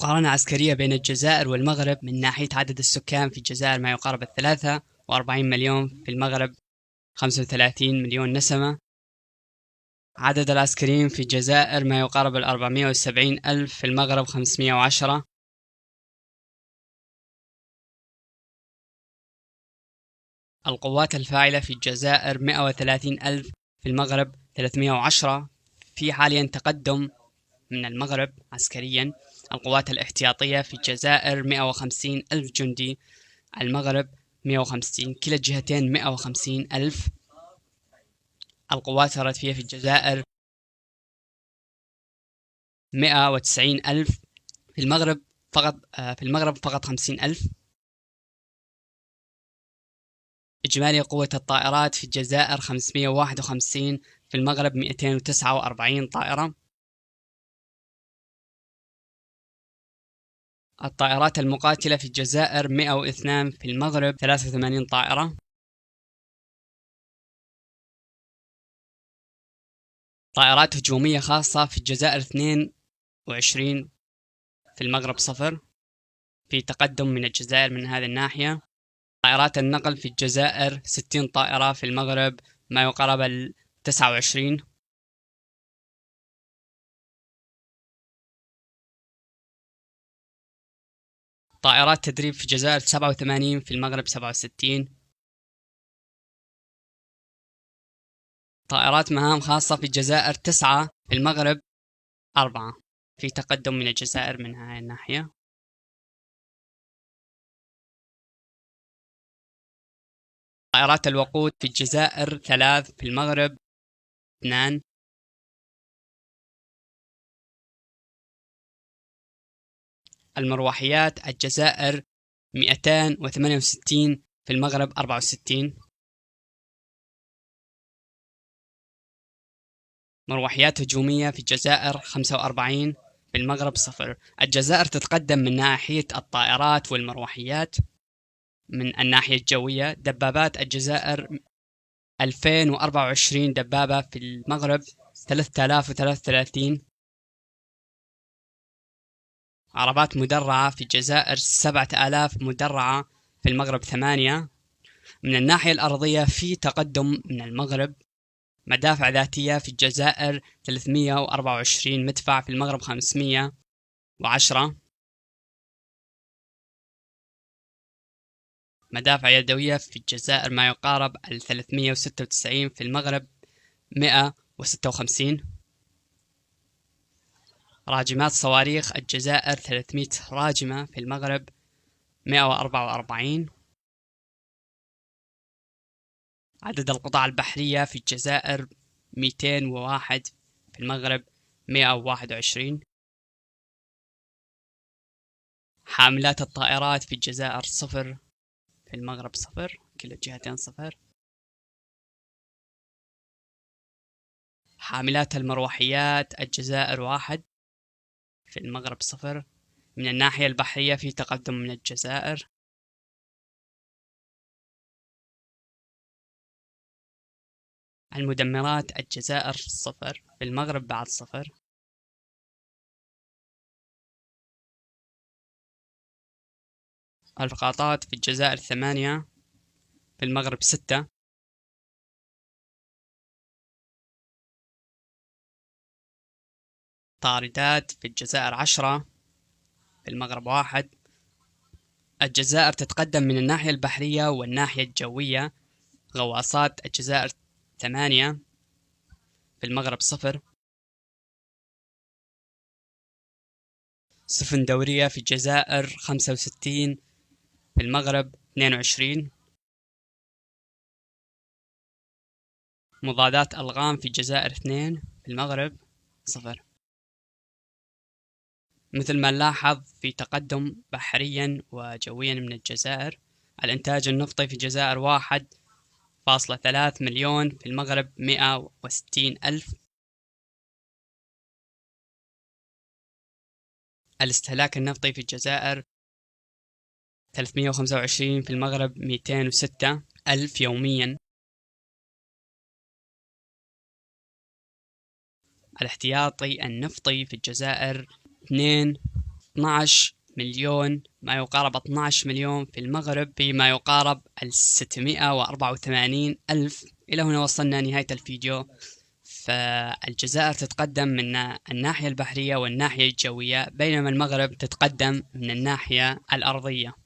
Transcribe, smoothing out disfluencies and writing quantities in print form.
مقارنة عسكرية بين الجزائر والمغرب من ناحية عدد السكان. في الجزائر ما يقارب 43 مليون، في المغرب 35 مليون نسمة. عدد العسكريين في الجزائر ما يقارب 470 ألف، في المغرب 510. القوات الفاعلة في الجزائر 130 ألف، في المغرب 310. في حاليا تقدم من المغرب عسكريا. القوات الاحتياطية في الجزائر 150 ألف جندي، المغرب 150، كلا الجهتين 150 ألف. القوات الردفية في الجزائر 190 ألف، في المغرب فقط 50 ألف. إجمالي قوة الطائرات في الجزائر 551، في المغرب 249 طائرة. الطائرات المقاتلة في الجزائر 102، في المغرب 83 طائرة. طائرات هجومية خاصة في الجزائر 22، في المغرب 0. في تقدم من الجزائر من هذه الناحية. طائرات النقل في الجزائر 60 طائرة، في المغرب ما يقارب 29. طائرات تدريب في الجزائر 87، في المغرب 67. طائرات مهام خاصة في الجزائر 9، في المغرب 4. في تقدم من الجزائر من هذه الناحية. طائرات الوقود في الجزائر 3، في المغرب 2. المروحيات الجزائر 268، في المغرب 64. مروحيات هجومية في الجزائر 45، في المغرب 0. الجزائر تتقدم من ناحية الطائرات والمروحيات. من الناحية الجوية، دبابات الجزائر 2024 دبابة، في المغرب 3033. عربات مدرعة في الجزائر 7000 مدرعة، في المغرب 8. من الناحية الأرضية في تقدم من المغرب. مدافع ذاتية في الجزائر 324 مدفع، في المغرب 510. مدافع يدوية في الجزائر ما يقارب 396، في المغرب 156. راجمات صواريخ الجزائر 300 راجمة، في المغرب 144. عدد القطع البحرية في الجزائر 201، في المغرب 121. حاملات الطائرات في الجزائر 0، في المغرب 0، كلا الجهتين 0. حاملات المروحيات الجزائر 1، في المغرب 0. من الناحية البحرية في تقدم من الجزائر. المدمرات الجزائر 0، في المغرب بعد 0. الفقاطات في الجزائر 8، في المغرب 6. طاردات في الجزائر 10، في المغرب 1. الجزائر تتقدم من الناحية البحرية والناحية الجوية. غواصات الجزائر 8، في المغرب 0. سفن دورية في الجزائر 65، في المغرب 22. مضادات ألغام في الجزائر 2، في المغرب 0. مثل ما نلاحظ في تقدم بحريا وجويا من الجزائر. الإنتاج النفطي في الجزائر 1.3 مليون، في المغرب 160 ألف. الاستهلاك النفطي في الجزائر 325، في المغرب 206 ألف يوميا. الاحتياطي النفطي في الجزائر 2، 12 مليون، ما يقارب 12 مليون في المغرب، بما يقارب 684 ألف. إلى هنا وصلنا نهاية الفيديو. فالجزائر تتقدم من الناحية البحرية والناحية الجوية، بينما المغرب تتقدم من الناحية الأرضية.